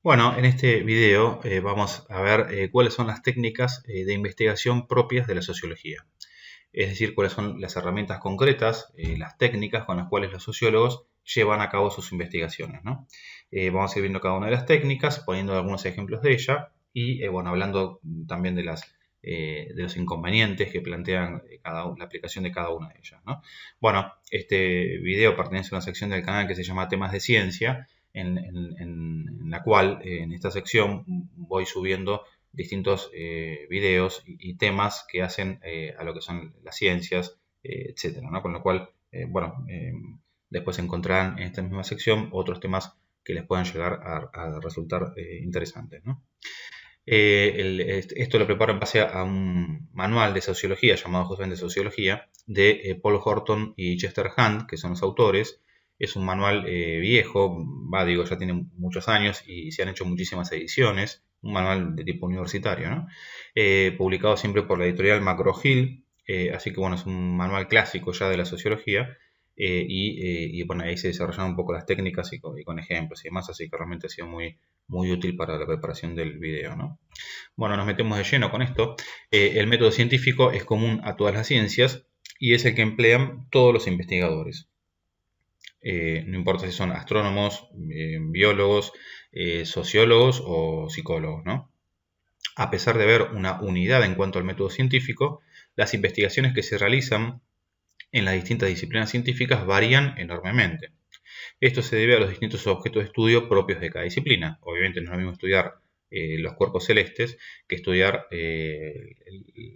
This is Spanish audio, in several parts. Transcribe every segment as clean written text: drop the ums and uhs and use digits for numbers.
Bueno, en este video vamos a ver cuáles son las técnicas de investigación propias de la sociología. Es decir, cuáles son las herramientas concretas, las técnicas con las cuales los sociólogos llevan a cabo sus investigaciones, ¿no? Vamos a ir viendo cada una de las técnicas, poniendo algunos ejemplos de ella y bueno, hablando también de los inconvenientes que plantean la aplicación de cada una de ellas, ¿no? Bueno, este video pertenece a una sección del canal que se llama Temas de Ciencia, en la cual en esta sección voy subiendo distintos videos y temas que hacen a lo que son las ciencias, etcétera, ¿no? Con lo cual, después encontrarán en esta misma sección otros temas que les puedan llegar a resultar interesantes, ¿no? Esto lo preparo en base a un manual de sociología llamado justamente Sociología de Paul Horton y Chester Hunt, que son los autores. Es un manual viejo, ya tiene muchos años y se han hecho muchísimas ediciones. Un manual de tipo universitario, ¿no? Publicado siempre por la editorial McGraw-Hill. Así que bueno, es un manual clásico ya de la sociología. Bueno, ahí se desarrollan un poco las técnicas y con ejemplos y demás, así que realmente ha sido muy útil para la preparación del video, ¿no? Bueno, nos metemos de lleno con esto. El método científico es común a todas las ciencias y es el que emplean todos los investigadores. No importa si son astrónomos, biólogos, sociólogos o psicólogos, ¿no? A pesar de haber una unidad en cuanto al método científico, las investigaciones que se realizan en las distintas disciplinas científicas varían enormemente. Esto se debe a los distintos objetos de estudio propios de cada disciplina. Obviamente no es lo mismo estudiar los cuerpos celestes que estudiar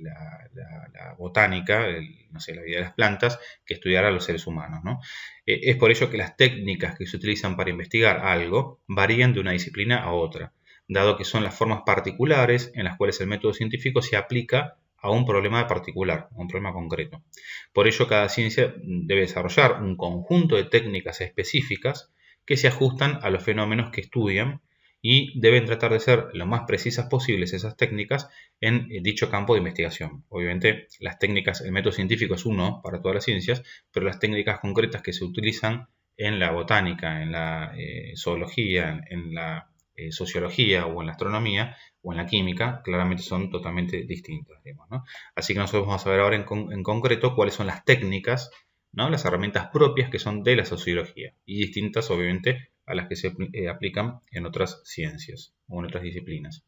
la botánica, la vida de las plantas, que estudiar a los seres humanos, ¿no? Es por ello que las técnicas que se utilizan para investigar algo varían de una disciplina a otra, dado que son las formas particulares en las cuales el método científico se aplica a un problema particular, a un problema concreto. Por ello, cada ciencia debe desarrollar un conjunto de técnicas específicas que se ajustan a los fenómenos que estudian y deben tratar de ser lo más precisas posibles esas técnicas en dicho campo de investigación. Obviamente, las técnicas, el método científico es uno para todas las ciencias, pero las técnicas concretas que se utilizan en la botánica, en la zoología, en la sociología o en la astronomía o en la química, claramente son totalmente distintas, digamos, ¿no? Así que nosotros vamos a ver ahora en concreto cuáles son las técnicas, ¿no? Las herramientas propias que son de la sociología y distintas, obviamente, a las que se aplican en otras ciencias o en otras disciplinas.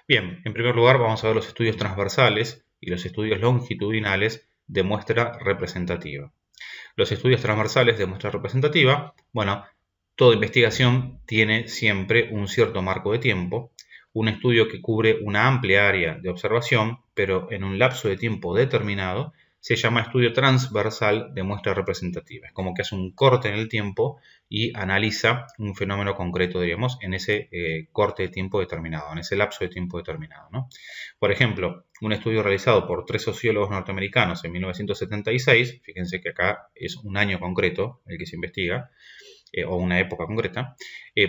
Bien, en primer lugar vamos a ver los estudios transversales y los estudios longitudinales de muestra representativa. Los estudios transversales de muestra representativa, bueno, toda investigación tiene siempre un cierto marco de tiempo, un estudio que cubre una amplia área de observación, pero en un lapso de tiempo determinado, se llama estudio transversal de muestra representativa. Es como que hace un corte en el tiempo y analiza un fenómeno concreto, digamos, en ese corte de tiempo determinado, en ese lapso de tiempo determinado, ¿no? Por ejemplo, un estudio realizado por 3 sociólogos norteamericanos en 1976, fíjense que acá es un año concreto el que se investiga, o una época concreta,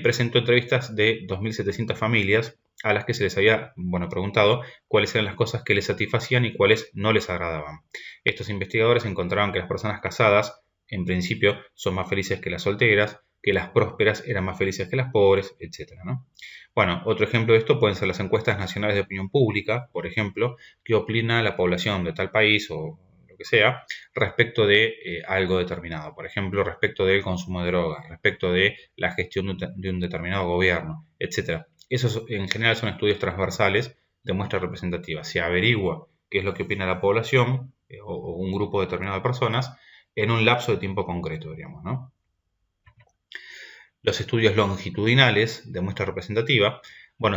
presentó entrevistas de 2.700 familias a las que se les había preguntado cuáles eran las cosas que les satisfacían y cuáles no les agradaban. Estos investigadores encontraron que las personas casadas, en principio, son más felices que las solteras, que las prósperas eran más felices que las pobres, etc., ¿no? Bueno, otro ejemplo de esto pueden ser las encuestas nacionales de opinión pública, por ejemplo, que opina la población de tal país o lo que sea, respecto de algo determinado. Por ejemplo, respecto del consumo de drogas, respecto de la gestión de un determinado gobierno, etc. Esos en general son estudios transversales de muestra representativa. Se averigua qué es lo que opina la población o un grupo determinado de personas en un lapso de tiempo concreto, digamos, ¿no? Los estudios longitudinales de muestra representativa,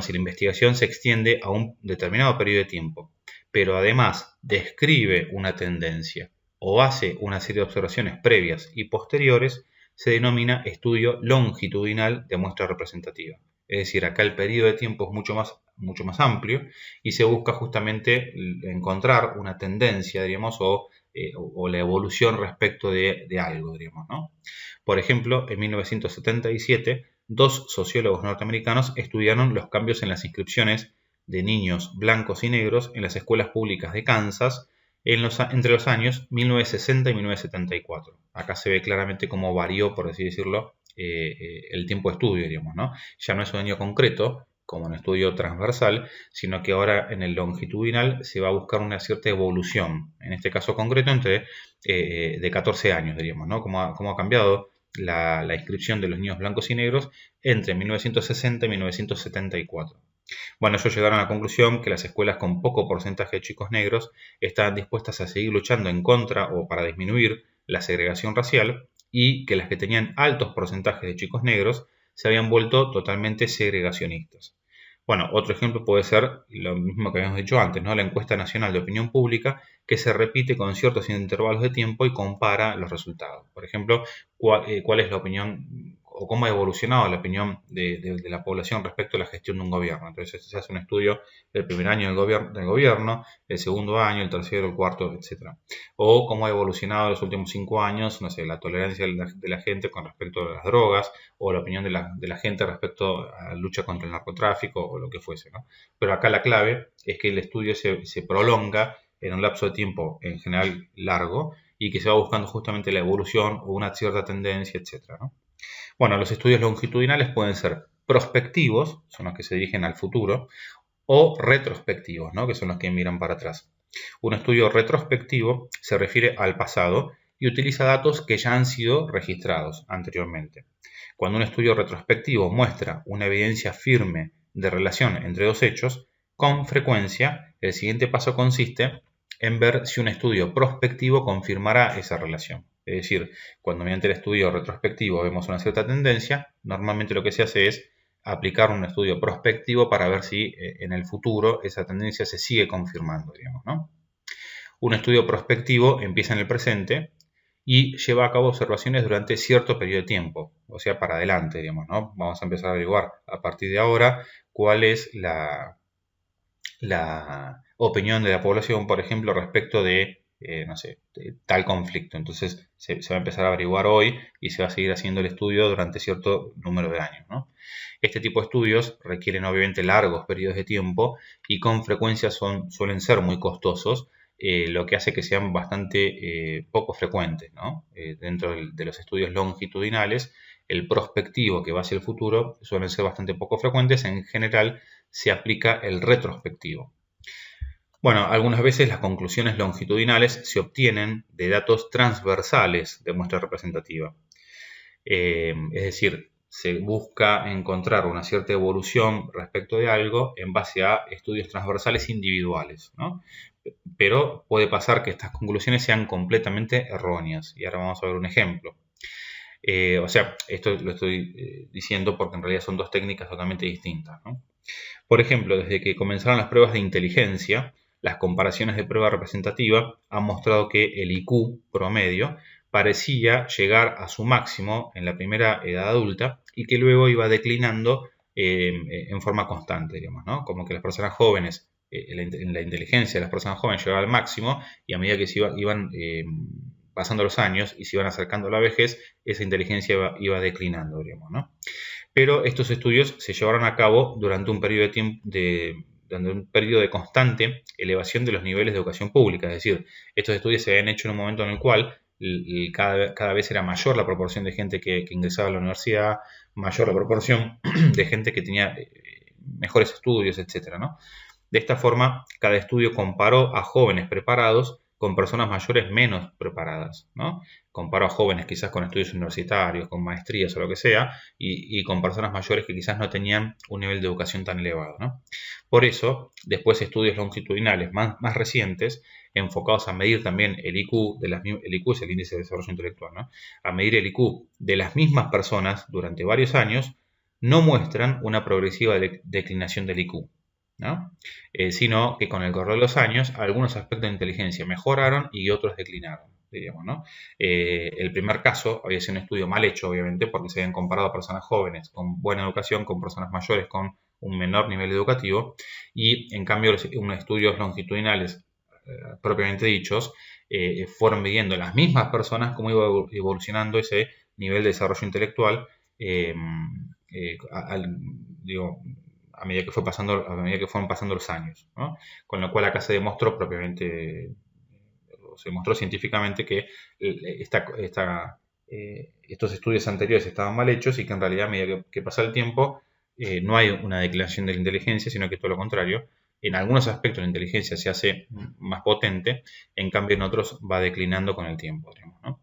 si la investigación se extiende a un determinado periodo de tiempo, pero además describe una tendencia o hace una serie de observaciones previas y posteriores, se denomina estudio longitudinal de muestra representativa. Es decir, acá el periodo de tiempo es mucho más amplio y se busca justamente encontrar una tendencia, digamos, o la evolución respecto de algo, digamos, ¿no? Por ejemplo, en 1977, 2 sociólogos norteamericanos estudiaron los cambios en las inscripciones de niños blancos y negros en las escuelas públicas de Kansas entre los años 1960 y 1974. Acá se ve claramente cómo varió, por así decirlo, el tiempo de estudio, digamos, ¿no? Ya no es un año concreto, como en estudio transversal, sino que ahora en el longitudinal se va a buscar una cierta evolución, en este caso concreto entre de 14 años, diríamos, ¿no? Cómo ha cambiado la inscripción de los niños blancos y negros entre 1960 y 1974. Bueno, ellos llegaron a la conclusión que las escuelas con poco porcentaje de chicos negros estaban dispuestas a seguir luchando en contra o para disminuir la segregación racial y que las que tenían altos porcentajes de chicos negros se habían vuelto totalmente segregacionistas. Bueno, otro ejemplo puede ser lo mismo que habíamos dicho antes, ¿no? La encuesta nacional de opinión pública que se repite con ciertos intervalos de tiempo y compara los resultados. Por ejemplo, cuál es la opinión o cómo ha evolucionado la opinión de la población respecto a la gestión de un gobierno. Entonces se hace un estudio del primer año del gobierno, el segundo año, el tercero, el cuarto, etc. O cómo ha evolucionado en los últimos 5 años, no sé, la tolerancia de la gente con respecto a las drogas, o la opinión de la gente respecto a la lucha contra el narcotráfico, o lo que fuese, ¿no? Pero acá la clave es que el estudio se prolonga en un lapso de tiempo en general largo y que se va buscando justamente la evolución o una cierta tendencia, etc., ¿no? Bueno, los estudios longitudinales pueden ser prospectivos, son los que se dirigen al futuro, o retrospectivos, ¿no? Que son los que miran para atrás. Un estudio retrospectivo se refiere al pasado y utiliza datos que ya han sido registrados anteriormente. Cuando un estudio retrospectivo muestra una evidencia firme de relación entre dos hechos, con frecuencia el siguiente paso consiste en ver si un estudio prospectivo confirmará esa relación. Es decir, cuando mediante el estudio retrospectivo vemos una cierta tendencia, normalmente lo que se hace es aplicar un estudio prospectivo para ver si en el futuro esa tendencia se sigue confirmando, digamos, ¿no? Un estudio prospectivo empieza en el presente y lleva a cabo observaciones durante cierto periodo de tiempo, o sea, para adelante, digamos, ¿no? Vamos a empezar a averiguar a partir de ahora cuál es la opinión de la población, por ejemplo, respecto de, no sé, de tal conflicto. Entonces se va a empezar a averiguar hoy y se va a seguir haciendo el estudio durante cierto número de años, ¿no? Este tipo de estudios requieren obviamente largos periodos de tiempo y con frecuencia suelen ser muy costosos, lo que hace que sean bastante poco frecuentes, ¿no? Dentro de los estudios longitudinales, el prospectivo que va hacia el futuro suelen ser bastante poco frecuentes. En general se aplica el retrospectivo. Bueno, algunas veces las conclusiones longitudinales se obtienen de datos transversales de muestra representativa. Es decir, se busca encontrar una cierta evolución respecto de algo en base a estudios transversales individuales, ¿no? Pero puede pasar que estas conclusiones sean completamente erróneas. Y ahora vamos a ver un ejemplo. O sea, esto lo estoy diciendo porque en realidad son dos técnicas totalmente distintas, ¿no? Por ejemplo, desde que comenzaron las pruebas de inteligencia, las comparaciones de prueba representativa han mostrado que el IQ promedio parecía llegar a su máximo en la primera edad adulta y que luego iba declinando en forma constante, digamos, ¿no? Como que las personas jóvenes, en la inteligencia de las personas jóvenes llegaba al máximo y a medida que se iban pasando los años y se iban acercando a la vejez, esa inteligencia iba declinando, digamos, ¿no? Pero estos estudios se llevaron a cabo durante un periodo de tiempo de constante elevación de los niveles de educación pública. Es decir, estos estudios se habían hecho en un momento en el cual cada vez era mayor la proporción de gente que ingresaba a la universidad, mayor la proporción de gente que tenía mejores estudios, etc., ¿no? De esta forma, cada estudio comparó a jóvenes preparados con personas mayores menos preparadas, ¿no? Comparó a jóvenes quizás con estudios universitarios, con maestrías o lo que sea, y con personas mayores que quizás no tenían un nivel de educación tan elevado, ¿no? Por eso, después estudios longitudinales más recientes, enfocados a medir también el IQ, el IQ es el índice de desarrollo intelectual, ¿no? A medir el IQ de las mismas personas durante varios años, no muestran una progresiva declinación del IQ, ¿no? Sino que con el correr de los años algunos aspectos de inteligencia mejoraron y otros declinaron, diríamos, ¿no? El primer caso había sido un estudio mal hecho, obviamente, porque se habían comparado a personas jóvenes con buena educación con personas mayores con un menor nivel educativo, y en cambio unos estudios longitudinales propiamente dichos fueron midiendo las mismas personas cómo iba evolucionando ese nivel de desarrollo intelectual a medida que fueron pasando los años, ¿no? Con lo cual acá se demostró científicamente que estos estudios anteriores estaban mal hechos y que en realidad a medida que pasa el tiempo no hay una declinación de la inteligencia, sino que todo lo contrario. En algunos aspectos la inteligencia se hace más potente, en cambio en otros va declinando con el tiempo, digamos, ¿no?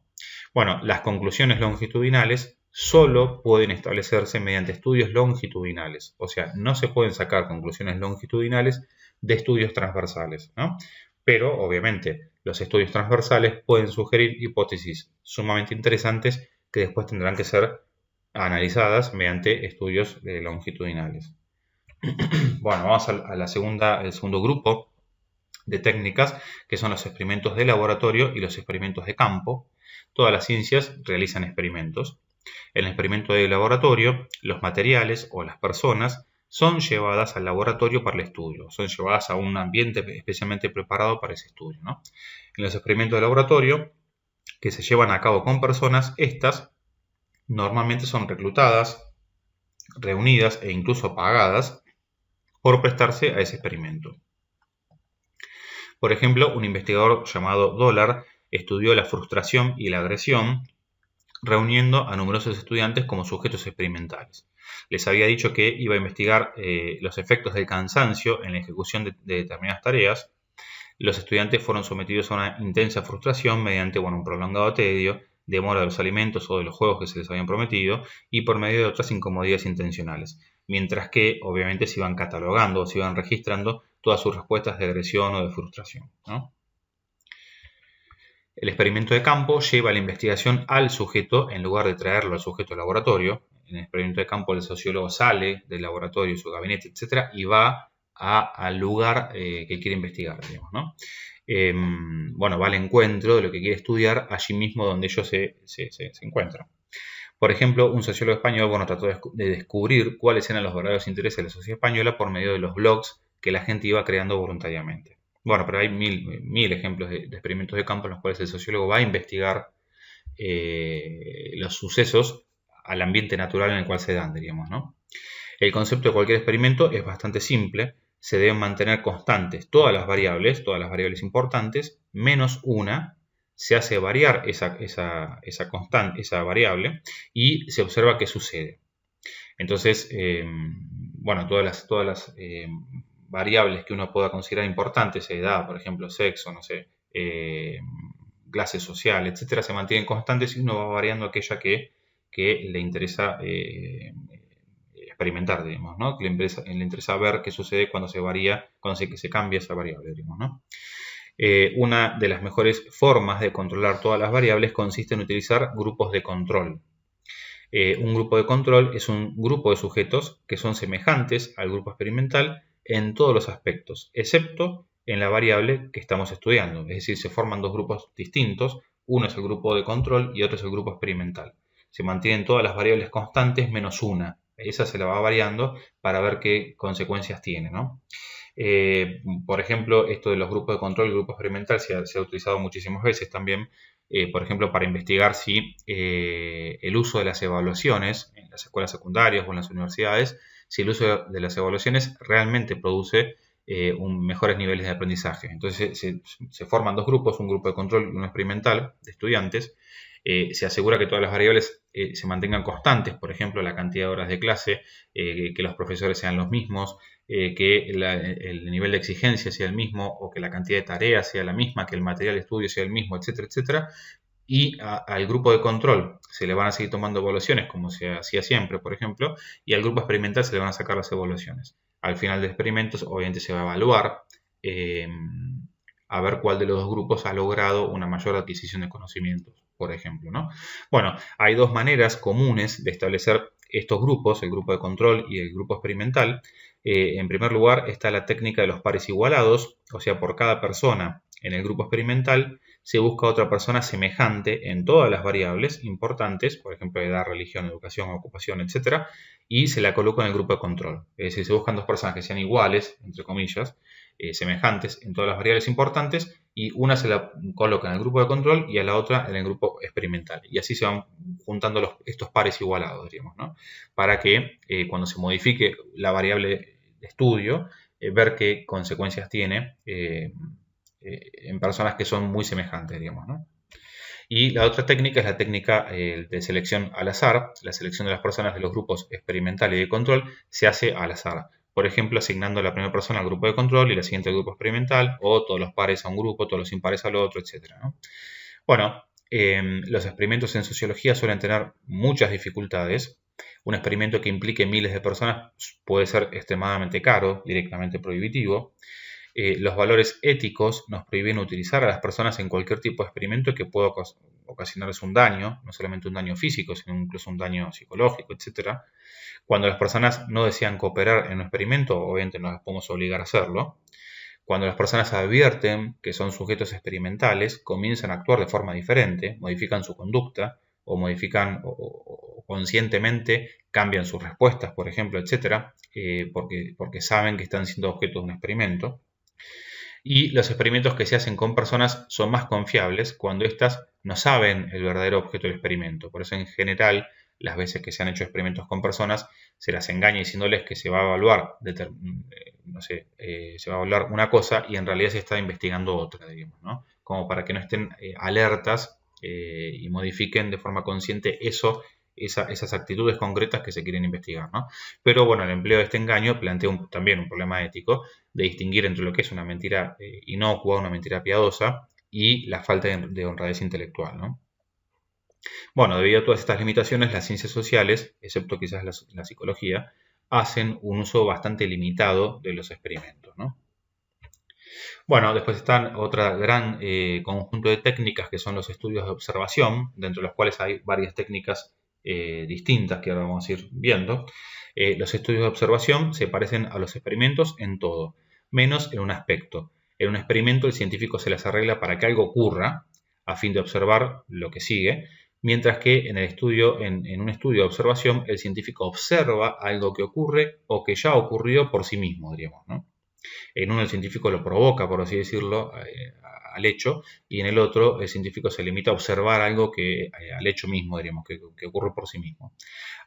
Bueno, las conclusiones longitudinales solo pueden establecerse mediante estudios longitudinales, o sea, no se pueden sacar conclusiones longitudinales de estudios transversales, ¿no? Pero, obviamente, los estudios transversales pueden sugerir hipótesis sumamente interesantes que después tendrán que ser analizadas mediante estudios longitudinales. Bueno, vamos al segundo grupo de técnicas, que son los experimentos de laboratorio y los experimentos de campo. Todas las ciencias realizan experimentos. En el experimento de laboratorio, los materiales o las personas son llevadas al laboratorio para el estudio, son llevadas a un ambiente especialmente preparado para ese estudio, ¿no? En los experimentos de laboratorio, que se llevan a cabo con personas, estas normalmente son reclutadas, reunidas e incluso pagadas por prestarse a ese experimento. Por ejemplo, un investigador llamado Dollar estudió la frustración y la agresión reuniendo a numerosos estudiantes como sujetos experimentales. Les había dicho que iba a investigar los efectos del cansancio en la ejecución de determinadas tareas. Los estudiantes fueron sometidos a una intensa frustración mediante un prolongado tedio, demora de los alimentos o de los juegos que se les habían prometido y por medio de otras incomodidades intencionales, mientras que obviamente se iban catalogando o se iban registrando todas sus respuestas de agresión o de frustración, ¿no? El experimento de campo lleva la investigación al sujeto en lugar de traerlo al sujeto al laboratorio. En el experimento de campo el sociólogo sale del laboratorio, su gabinete, etc. y va al lugar que quiere investigar, digamos, ¿no? Va al encuentro de lo que quiere estudiar allí mismo donde ellos se encuentran. Por ejemplo, un sociólogo español trató de descubrir cuáles eran los verdaderos intereses de la sociedad española por medio de los blogs que la gente iba creando voluntariamente. Bueno, pero hay mil ejemplos de experimentos de campo en los cuales el sociólogo va a investigar los sucesos al ambiente natural en el cual se dan, diríamos, ¿no? El concepto de cualquier experimento es bastante simple. Se deben mantener constantes todas las variables importantes, menos una. Se hace variar esa variable y se observa qué sucede. Entonces, todas las variables que uno pueda considerar importantes, edad, por ejemplo, sexo, no sé, clase social, etcétera, se mantienen constantes y uno va variando aquella que le interesa experimentar, digamos, ¿no? Que le interesa ver qué sucede cuando se cambia esa variable, digamos, ¿no? Una de las mejores formas de controlar todas las variables consiste en utilizar grupos de control. Un grupo de control es un grupo de sujetos que son semejantes al grupo experimental en todos los aspectos, excepto en la variable que estamos estudiando. Es decir, se forman dos grupos distintos, uno es el grupo de control y otro es el grupo experimental. Se mantienen todas las variables constantes menos una. Esa se la va variando para ver qué consecuencias tiene, ¿no? Por ejemplo, esto de los grupos de control y grupo experimental se ha utilizado muchísimas veces también, por ejemplo, para investigar si el uso de las evaluaciones en las escuelas secundarias o en las universidades, si el uso de las evaluaciones realmente produce mejores niveles de aprendizaje. Entonces se forman dos grupos, un grupo de control y uno experimental de estudiantes. Se asegura que todas las variables se mantengan constantes, por ejemplo, la cantidad de horas de clase, que los profesores sean los mismos, que el nivel de exigencia sea el mismo o que la cantidad de tareas sea la misma, que el material de estudio sea el mismo, etcétera, etcétera. Y al grupo de control se le van a seguir tomando evaluaciones, como se hacía siempre, por ejemplo, y al grupo experimental se le van a sacar las evaluaciones. Al final del experimento, obviamente, se va a evaluar a ver cuál de los dos grupos ha logrado una mayor adquisición de conocimientos, por ejemplo, ¿no? Bueno, hay dos maneras comunes de establecer estos grupos, el grupo de control y el grupo experimental. En primer lugar está la técnica de los pares igualados, o sea, por cada persona en el grupo experimental se busca otra persona semejante en todas las variables importantes, por ejemplo, edad, religión, educación, ocupación, etc., y se la coloca en el grupo de control. Es decir, se buscan dos personas que sean iguales, entre comillas, semejantes en todas las variables importantes, y una se la coloca en el grupo de control y a la otra en el grupo experimental. Y así se van juntando estos pares igualados, diríamos, ¿no? Para que cuando se modifique la variable de estudio, ver qué consecuencias tiene en personas que son muy semejantes, digamos, ¿no? Y la otra técnica es la técnica de selección al azar. La selección de las personas de los grupos experimental y de control se hace al azar. Por ejemplo, asignando a la primera persona al grupo de control y la siguiente al grupo experimental, o todos los pares a un grupo, todos los impares al otro, etc., ¿no? Bueno, los experimentos en sociología suelen tener muchas dificultades. Un experimento que implique miles de personas puede ser extremadamente caro, directamente prohibitivo. Los valores éticos nos prohíben utilizar a las personas en cualquier tipo de experimento que pueda ocasionarles un daño, no solamente un daño físico, sino incluso un daño psicológico, etc. Cuando las personas no desean cooperar en un experimento, obviamente no las podemos obligar a hacerlo. Cuando las personas advierten que son sujetos experimentales, comienzan a actuar de forma diferente, modifican su conducta o modifican o conscientemente cambian sus respuestas, por ejemplo, etcétera, porque saben que están siendo objeto de un experimento. Y los experimentos que se hacen con personas son más confiables cuando éstas no saben el verdadero objeto del experimento. Por eso, en general, las veces que se han hecho experimentos con personas, se las engaña diciéndoles que se va a evaluar, se va a evaluar una cosa y en realidad se está investigando otra, digamos, ¿no? Como para que no estén alertas y modifiquen de forma consciente esas actitudes concretas que se quieren investigar, ¿no? Pero bueno, el empleo de este engaño plantea también un problema ético de distinguir entre lo que es una mentira inocua, una mentira piadosa y la falta de honradez intelectual, ¿no? Bueno, debido a todas estas limitaciones, las ciencias sociales, excepto quizás la psicología, hacen un uso bastante limitado de los experimentos, ¿no? Bueno, después están otra gran conjunto de técnicas que son los estudios de observación, dentro de los cuales hay varias técnicas distintas que ahora vamos a ir viendo. Los estudios de observación se parecen a los experimentos en todo, menos en un aspecto. En un experimento el científico se las arregla para que algo ocurra, a fin de observar lo que sigue, mientras que en un estudio de observación el científico observa algo que ocurre o que ya ocurrió por sí mismo, diríamos, ¿no? En uno el científico lo provoca, por así decirlo, al hecho, y en el otro el científico se limita a observar algo al hecho mismo, diríamos, que ocurre por sí mismo.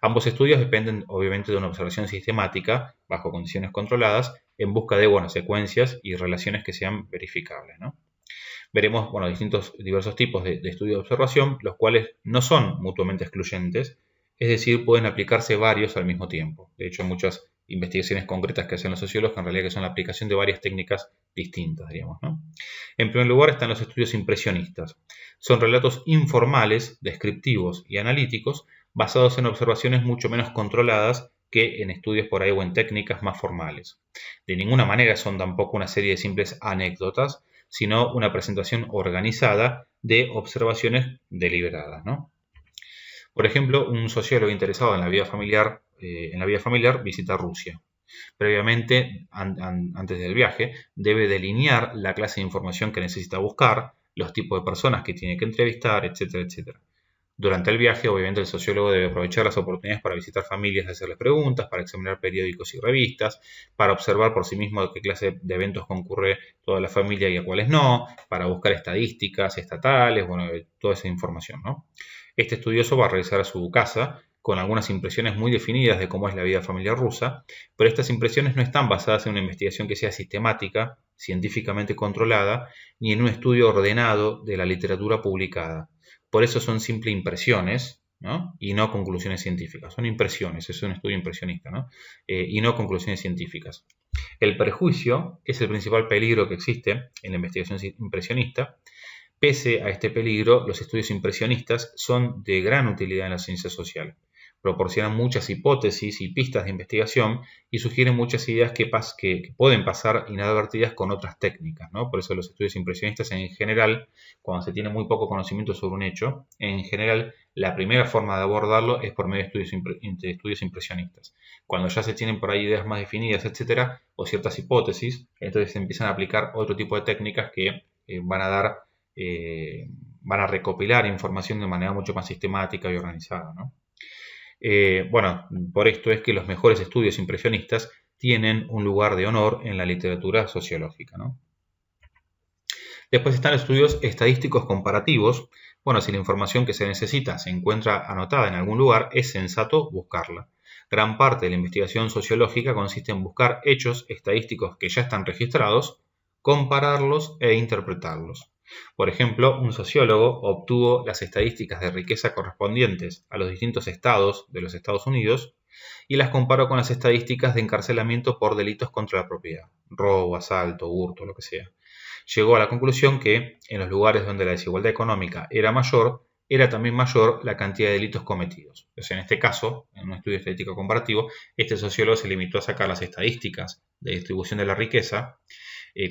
Ambos estudios dependen obviamente de una observación sistemática, bajo condiciones controladas, en busca de secuencias y relaciones que sean verificables, ¿no? Veremos diversos tipos de estudios de observación, los cuales no son mutuamente excluyentes, es decir, pueden aplicarse varios al mismo tiempo. De hecho, muchas investigaciones concretas que hacen los sociólogos en realidad que son la aplicación de varias técnicas distintas, diríamos, ¿no? En primer lugar están los estudios impresionistas. Son relatos informales, descriptivos y analíticos basados en observaciones mucho menos controladas que en estudios por ahí o en técnicas más formales. De ninguna manera son tampoco una serie de simples anécdotas, sino una presentación organizada de observaciones deliberadas, ¿no? Por ejemplo, un sociólogo interesado en la vida familiar visita Rusia. Previamente, antes del viaje, debe delinear la clase de información que necesita buscar, los tipos de personas que tiene que entrevistar, etcétera, etcétera. Durante el viaje, obviamente, el sociólogo debe aprovechar las oportunidades para visitar familias, hacerles preguntas, para examinar periódicos y revistas, para observar por sí mismo a qué clase de eventos concurre toda la familia y a cuáles no, para buscar estadísticas estatales, toda esa información, ¿no? Este estudioso va a regresar a su casa con algunas impresiones muy definidas de cómo es la vida familiar rusa, pero estas impresiones no están basadas en una investigación que sea sistemática, científicamente controlada, ni en un estudio ordenado de la literatura publicada. Por eso son simples impresiones, ¿no? Y no conclusiones científicas. Son impresiones, es un estudio impresionista, ¿no? Y no conclusiones científicas. El prejuicio es el principal peligro que existe en la investigación impresionista. Pese a este peligro, los estudios impresionistas son de gran utilidad en la ciencia social. Proporcionan muchas hipótesis y pistas de investigación y sugieren muchas ideas que pueden pasar inadvertidas con otras técnicas, ¿no? Por eso los estudios impresionistas en general, cuando se tiene muy poco conocimiento sobre un hecho, en general la primera forma de abordarlo es por medio de estudios impresionistas. Cuando ya se tienen por ahí ideas más definidas, etcétera, o ciertas hipótesis, entonces se empiezan a aplicar otro tipo de técnicas que van a recopilar información de manera mucho más sistemática y organizada, ¿no? Por esto es que los mejores estudios impresionistas tienen un lugar de honor en la literatura sociológica, ¿no? Después están los estudios estadísticos comparativos. Si la información que se necesita se encuentra anotada en algún lugar, es sensato buscarla. Gran parte de la investigación sociológica consiste en buscar hechos estadísticos que ya están registrados, compararlos e interpretarlos. Por ejemplo, un sociólogo obtuvo las estadísticas de riqueza correspondientes a los distintos estados de los Estados Unidos y las comparó con las estadísticas de encarcelamiento por delitos contra la propiedad, robo, asalto, hurto, lo que sea. Llegó a la conclusión que en los lugares donde la desigualdad económica era mayor, era también mayor la cantidad de delitos cometidos. Entonces, en este caso, en un estudio estadístico comparativo, este sociólogo se limitó a sacar las estadísticas de distribución de la riqueza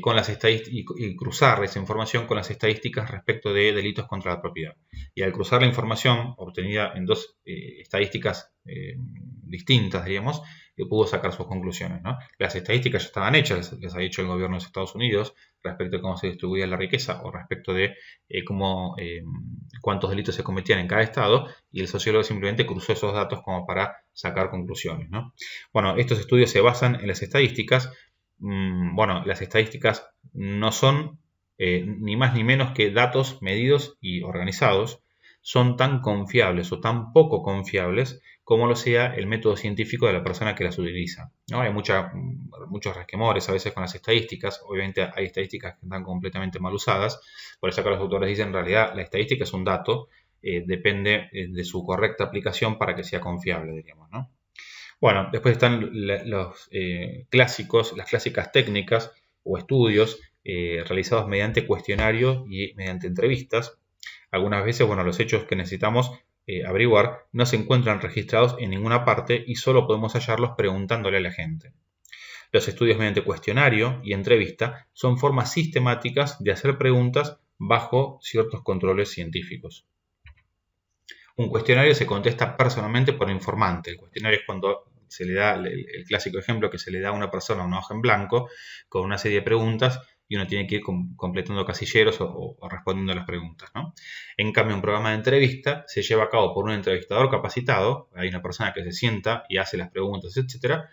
con las y cruzar esa información con las estadísticas respecto de delitos contra la propiedad. Y al cruzar la información obtenida en dos estadísticas distintas, diríamos, pudo sacar sus conclusiones, ¿no? Las estadísticas ya estaban hechas, les ha hecho el gobierno de los Estados Unidos respecto de cómo se distribuía la riqueza o respecto de cuántos delitos se cometían en cada estado, y el sociólogo simplemente cruzó esos datos como para sacar conclusiones, ¿no? Bueno, estos estudios se basan en las estadísticas. Bueno, las estadísticas no son ni más ni menos que datos medidos y organizados. Son tan confiables o tan poco confiables como lo sea el método científico de la persona que las utiliza, ¿no? Hay muchos resquemores a veces con las estadísticas. Obviamente hay estadísticas que están completamente mal usadas. Por eso acá los autores dicen, en realidad la estadística es un dato, depende de su correcta aplicación para que sea confiable, diríamos, ¿no? Bueno, después están los clásicos, las clásicas técnicas o estudios realizados mediante cuestionarios y mediante entrevistas. Algunas veces, bueno, los hechos que necesitamos averiguar no se encuentran registrados en ninguna parte y solo podemos hallarlos preguntándole a la gente. Los estudios mediante cuestionario y entrevista son formas sistemáticas de hacer preguntas bajo ciertos controles científicos. Un cuestionario se contesta personalmente por el informante. El cuestionario es cuando se le da el clásico ejemplo que se le da a una persona una hoja en blanco con una serie de preguntas y uno tiene que ir completando casilleros o respondiendo a las preguntas, ¿no? En cambio, un programa de entrevista se lleva a cabo por un entrevistador capacitado. Hay una persona que se sienta y hace las preguntas, etc.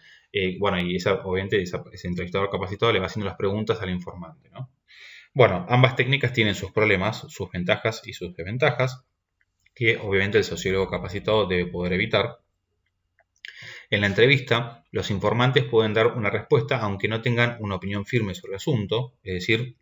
Bueno, y obviamente ese entrevistador capacitado le va haciendo las preguntas al informante, ¿no? Bueno, ambas técnicas tienen sus problemas, sus ventajas y sus desventajas, que obviamente el sociólogo capacitado debe poder evitar. En la entrevista, los informantes pueden dar una respuesta aunque no tengan una opinión firme sobre el asunto, es decir,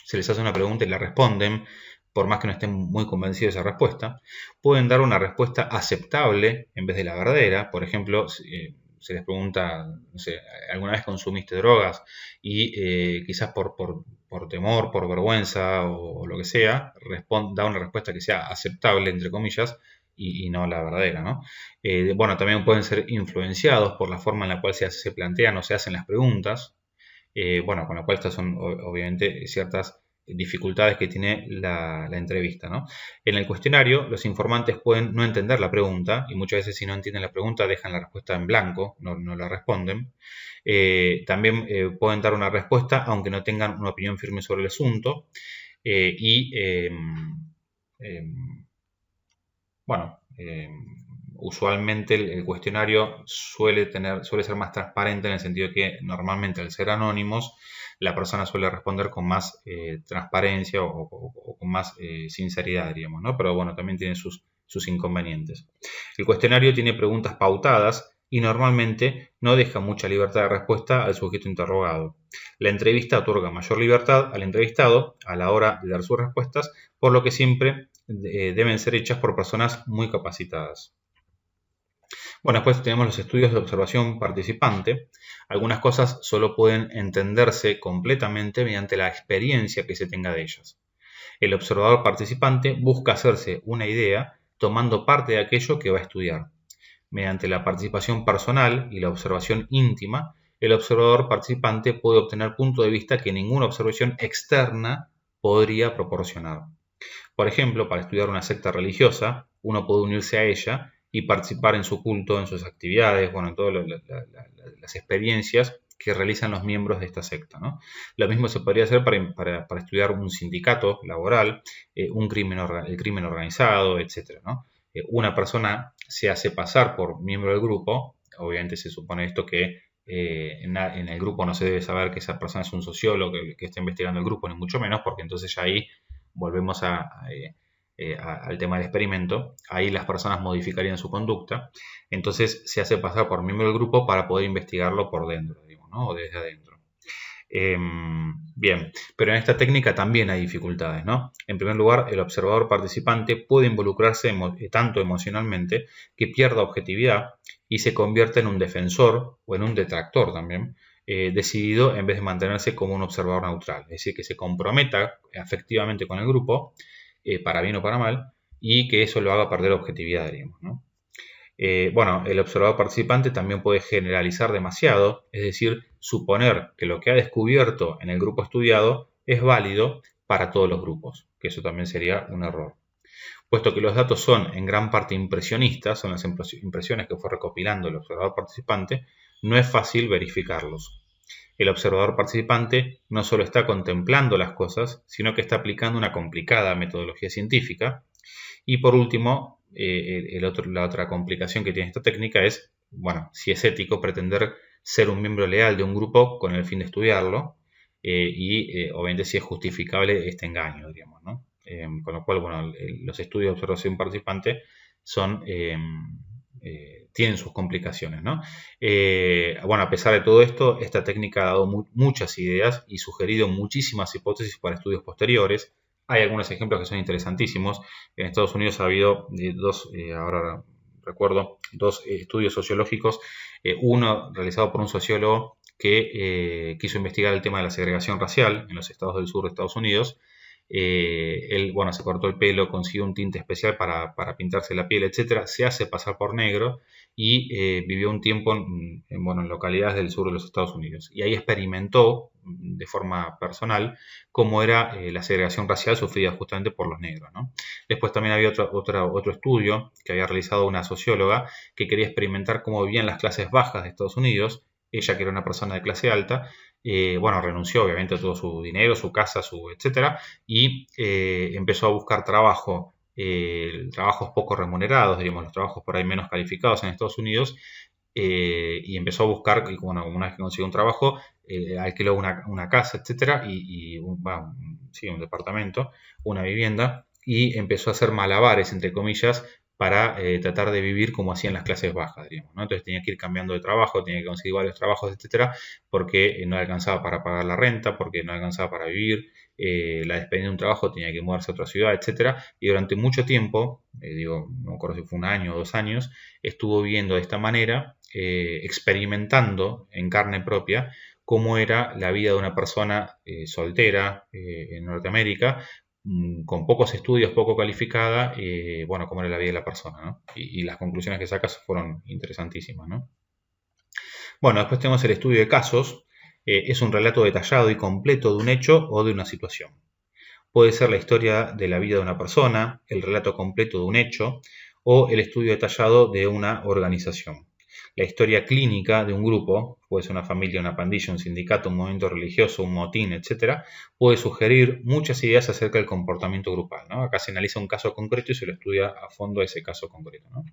se les hace una pregunta y la responden, por más que no estén muy convencidos de esa respuesta. Pueden dar una respuesta aceptable en vez de la verdadera. Por ejemplo, se les pregunta, no sé, ¿alguna vez consumiste drogas? Y quizás por temor, por vergüenza o lo que sea, da una respuesta que sea aceptable, entre comillas, y no la verdadera, ¿no? Bueno, también pueden ser influenciados por la forma en la cual se plantean o se hacen las preguntas. Bueno, con lo cual estas son obviamente ciertas dificultades que tiene la entrevista, ¿no? En el cuestionario, los informantes pueden no entender la pregunta y muchas veces si no entienden la pregunta dejan la respuesta en blanco, no la responden. También pueden dar una respuesta aunque no tengan una opinión firme sobre el asunto. Bueno, usualmente el cuestionario suele ser más transparente en el sentido de que normalmente al ser anónimos la persona suele responder con más transparencia o con más sinceridad, diríamos, ¿no? Pero bueno, también tiene sus inconvenientes. El cuestionario tiene preguntas pautadas y normalmente no deja mucha libertad de respuesta al sujeto interrogado. La entrevista otorga mayor libertad al entrevistado a la hora de dar sus respuestas, por lo que siempre deben ser hechas por personas muy capacitadas. Bueno, después tenemos los estudios de observación participante. Algunas cosas solo pueden entenderse completamente mediante la experiencia que se tenga de ellas. El observador participante busca hacerse una idea tomando parte de aquello que va a estudiar. Mediante la participación personal y la observación íntima, el observador participante puede obtener puntos de vista que ninguna observación externa podría proporcionar. Por ejemplo, para estudiar una secta religiosa, uno puede unirse a ella y participar en su culto, en sus actividades, bueno, en todas las experiencias que realizan los miembros de esta secta, ¿no? Lo mismo se podría hacer para estudiar un sindicato laboral, el crimen organizado, etc., ¿no? Una persona se hace pasar por miembro del grupo, obviamente se supone esto que en el grupo no se debe saber que esa persona es un sociólogo que está investigando el grupo, ni mucho menos, porque entonces ya ahí volvemos al tema del experimento. Ahí las personas modificarían su conducta. Entonces se hace pasar por miembro del grupo para poder investigarlo por dentro, digamos, ¿no? O desde adentro. Bien, pero en esta técnica también hay dificultades, ¿no? En primer lugar, el observador participante puede involucrarse tanto emocionalmente que pierda objetividad y se convierta en un defensor o en un detractor también, decidido en vez de mantenerse como un observador neutral. Es decir, que se comprometa afectivamente con el grupo, para bien o para mal, y que eso lo haga perder objetividad, digamos, ¿no? Bueno, el observador participante también puede generalizar demasiado, es decir, suponer que lo que ha descubierto en el grupo estudiado es válido para todos los grupos, que eso también sería un error. Puesto que los datos son en gran parte impresionistas, son las impresiones que fue recopilando el observador participante, no es fácil verificarlos. El observador participante no solo está contemplando las cosas, sino que está aplicando una complicada metodología científica. Y por último, la otra complicación que tiene esta técnica es, bueno, si es ético pretender ser un miembro leal de un grupo con el fin de estudiarlo, y obviamente si es justificable este engaño, digamos, ¿no? Con lo cual, bueno, los estudios de observación participante son, tienen sus complicaciones, ¿no? Bueno, a pesar de todo esto, esta técnica ha dado muchas ideas y sugerido muchísimas hipótesis para estudios posteriores. Hay algunos ejemplos que son interesantísimos. En Estados Unidos ha habido ahora recuerdo, dos estudios sociológicos. Uno realizado por un sociólogo que quiso investigar el tema de la segregación racial en los estados del sur de Estados Unidos. Él, bueno, se cortó el pelo, consiguió un tinte especial para pintarse la piel, etcétera. Se hace pasar por negro y vivió un tiempo en localidades del sur de los Estados Unidos. Y ahí experimentó de forma personal cómo era la segregación racial sufrida justamente por los negros, ¿no? Después también había otro estudio que había realizado una socióloga que quería experimentar cómo vivían las clases bajas de Estados Unidos. Ella, que era una persona de clase alta, bueno, renunció obviamente a todo su dinero, su casa, etcétera, y empezó a buscar trabajos poco remunerados, digamos, los trabajos por ahí menos calificados en Estados Unidos, y empezó a buscar, y bueno, una vez que consiguió un trabajo, alquiló una casa, etcétera, y un departamento, una vivienda, y empezó a hacer malabares, entre comillas, para tratar de vivir como hacían las clases bajas, digamos, ¿no? Entonces tenía que ir cambiando de trabajo, tenía que conseguir varios trabajos, etcétera, porque no alcanzaba para pagar la renta, porque no alcanzaba para vivir, la despedida de un trabajo tenía que mudarse a otra ciudad, etcétera, y durante mucho tiempo, no me acuerdo si fue un año o 2 años, estuvo viviendo de esta manera, experimentando en carne propia cómo era la vida de una persona soltera en Norteamérica, con pocos estudios, poco calificada, bueno, cómo era la vida de la persona, ¿no? Y las conclusiones que sacas fueron interesantísimas, ¿no? Bueno, después tenemos el estudio de casos. Es un relato detallado y completo de un hecho o de una situación. Puede ser la historia de la vida de una persona, el relato completo de un hecho o el estudio detallado de una organización. La historia clínica de un grupo, puede ser una familia, una pandilla, un sindicato, un movimiento religioso, un motín, etcétera, puede sugerir muchas ideas acerca del comportamiento grupal, ¿no? Acá se analiza un caso concreto y se lo estudia a fondo ese caso concreto, ¿no?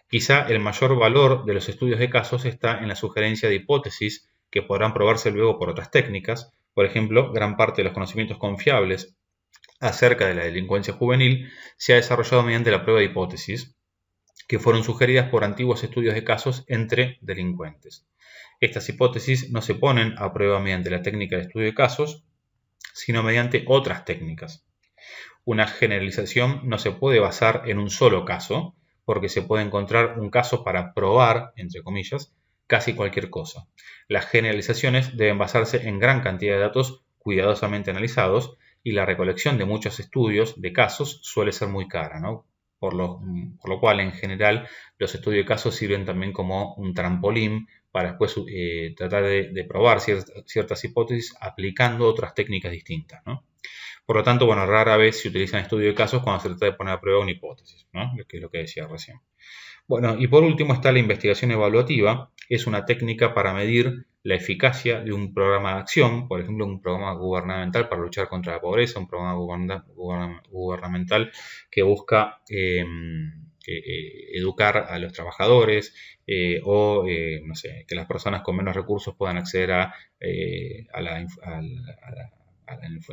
Quizá el mayor valor de los estudios de casos está en la sugerencia de hipótesis que podrán probarse luego por otras técnicas. Por ejemplo, gran parte de los conocimientos confiables acerca de la delincuencia juvenil se ha desarrollado mediante la prueba de hipótesis, que fueron sugeridas por antiguos estudios de casos entre delincuentes. Estas hipótesis no se ponen a prueba mediante la técnica de estudio de casos, sino mediante otras técnicas. Una generalización no se puede basar en un solo caso, porque se puede encontrar un caso para probar, entre comillas, casi cualquier cosa. Las generalizaciones deben basarse en gran cantidad de datos cuidadosamente analizados y la recolección de muchos estudios de casos suele ser muy cara, ¿no? Por lo cual, en general, los estudios de casos sirven también como un trampolín para después tratar de probar ciertas hipótesis aplicando otras técnicas distintas, ¿no? Por lo tanto, bueno, rara vez se utilizan estudios de casos cuando se trata de poner a prueba una hipótesis, ¿no? Que es lo que decía recién. Bueno, y por último está la investigación evaluativa. Es una técnica para medir la eficacia de un programa de acción, por ejemplo, un programa gubernamental para luchar contra la pobreza, un programa gubernamental que busca educar a los trabajadores, no sé, que las personas con menos recursos puedan acceder a la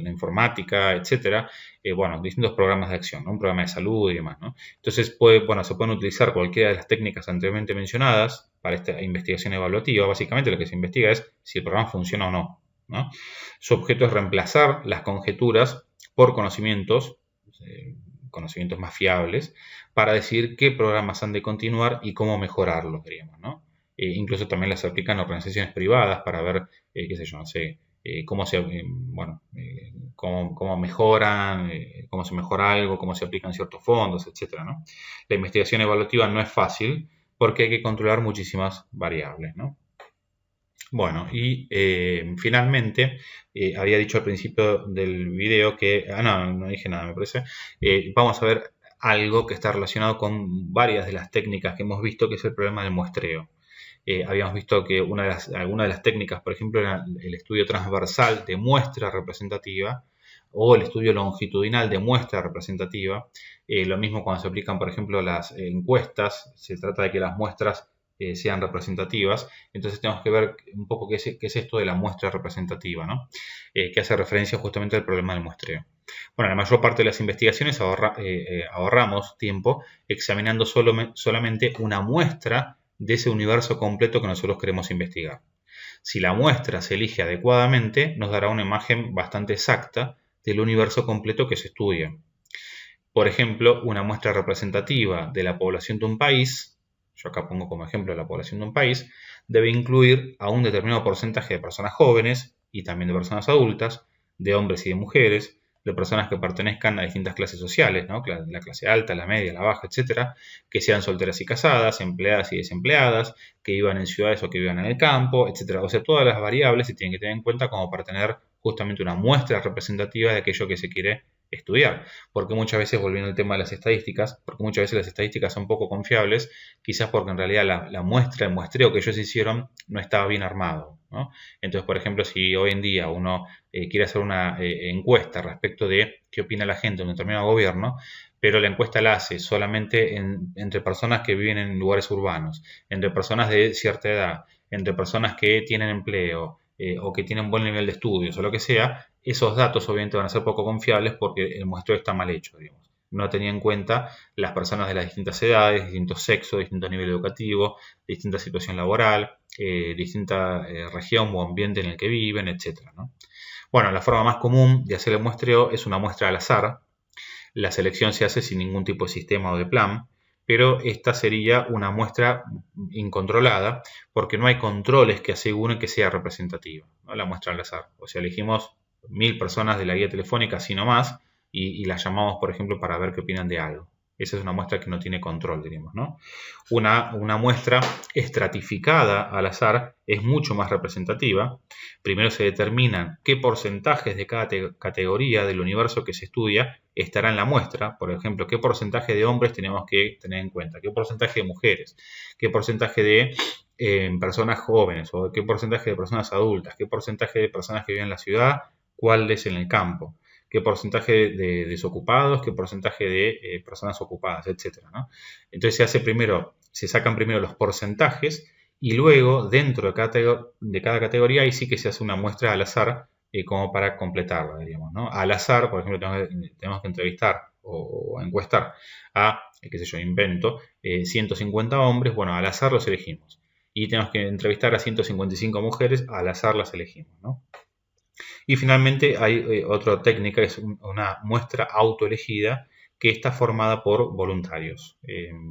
informática, etcétera, bueno, distintos programas de acción, ¿no? Un programa de salud y demás, ¿no? Entonces, se pueden utilizar cualquiera de las técnicas anteriormente mencionadas para esta investigación evaluativa. Básicamente lo que se investiga es si el programa funciona o no, ¿no? Su objeto es reemplazar las conjeturas por conocimientos más fiables, para decir qué programas han de continuar y cómo mejorarlos, diríamos, ¿no? Incluso también las aplican organizaciones privadas para ver, qué sé yo, no sé, cómo mejoran, cómo se mejora algo, cómo se aplican ciertos fondos, etcétera, ¿no? La investigación evaluativa no es fácil porque hay que controlar muchísimas variables, ¿no? Bueno, y finalmente, había dicho al principio del video que, no dije nada, me parece, vamos a ver algo que está relacionado con varias de las técnicas que hemos visto, que es el problema del muestreo. Habíamos visto que alguna de las técnicas, por ejemplo, era el estudio transversal de muestra representativa o el estudio longitudinal de muestra representativa. Lo mismo cuando se aplican, por ejemplo, las encuestas, se trata de que las muestras sean representativas. Entonces tenemos que ver un poco qué es esto de la muestra representativa, ¿no? Que hace referencia justamente al problema del muestreo. Bueno, la mayor parte de las investigaciones ahorramos tiempo examinando solamente una muestra de ese universo completo que nosotros queremos investigar. Si la muestra se elige adecuadamente, nos dará una imagen bastante exacta del universo completo que se estudia. Por ejemplo, una muestra representativa de la población de un país, yo acá pongo como ejemplo la población de un país, debe incluir a un determinado porcentaje de personas jóvenes y también de personas adultas, de hombres y de mujeres, de personas que pertenezcan a distintas clases sociales, ¿no? La clase alta, la media, la baja, etcétera, que sean solteras y casadas, empleadas y desempleadas, que vivan en ciudades o que vivan en el campo, etcétera. O sea, todas las variables se tienen que tener en cuenta como para tener justamente una muestra representativa de aquello que se quiere estudiar, porque muchas veces, volviendo al tema de las estadísticas, porque muchas veces las estadísticas son poco confiables, quizás porque en realidad el muestreo que ellos hicieron no estaba bien armado, ¿no? Entonces, por ejemplo, si hoy en día uno quiere hacer una encuesta respecto de qué opina la gente de un determinado gobierno, pero la encuesta la hace solamente entre personas que viven en lugares urbanos, entre personas de cierta edad, entre personas que tienen empleo, o que tienen buen nivel de estudios o lo que sea, esos datos obviamente van a ser poco confiables porque el muestreo está mal hecho, digamos. No tenía en cuenta las personas de las distintas edades, distintos sexos, distintos niveles educativos, distinta situación laboral, distinta región o ambiente en el que viven, etc., ¿no? Bueno, la forma más común de hacer el muestreo es una muestra al azar. La selección se hace sin ningún tipo de sistema o de plan, pero esta sería una muestra incontrolada porque no hay controles que aseguren que sea representativa, ¿no? La muestra al azar. O sea, elegimos 1000 personas de la guía telefónica así nomás y las llamamos, por ejemplo, para ver qué opinan de algo. Esa es una muestra que no tiene control, diríamos, ¿no? Una muestra estratificada al azar es mucho más representativa. Primero se determinan qué porcentajes de cada categoría del universo que se estudia estará en la muestra. Por ejemplo, qué porcentaje de hombres tenemos que tener en cuenta, qué porcentaje de mujeres, qué porcentaje de personas jóvenes o qué porcentaje de personas adultas, qué porcentaje de personas que viven en la ciudad, cuáles en el campo, qué porcentaje de desocupados, qué porcentaje de personas ocupadas, etcétera, ¿no? Entonces se sacan primero los porcentajes y luego dentro de cada categoría ahí sí que se hace una muestra al azar como para completarla, diríamos, ¿no? Al azar, por ejemplo, tenemos que entrevistar o encuestar a, qué sé yo, invento, 150 hombres, bueno, al azar los elegimos. Y tenemos que entrevistar a 155 mujeres, al azar las elegimos, ¿no? Y finalmente hay otra técnica, que es una muestra autoelegida, que está formada por voluntarios.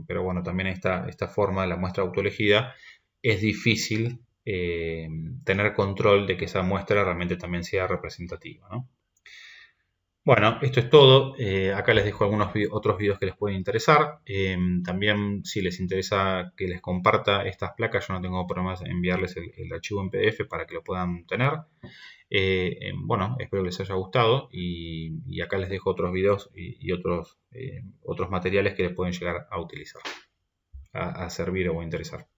Pero bueno, también esta forma de la muestra autoelegida es difícil tener control de que esa muestra realmente también sea representativa, ¿no? Bueno, esto es todo. Acá les dejo algunos otros videos que les pueden interesar. También, si les interesa que les comparta estas placas, yo no tengo problemas en enviarles el archivo en PDF para que lo puedan tener. Bueno, espero que les haya gustado y acá les dejo otros videos y otros materiales que les pueden llegar a utilizar, a servir o a interesar.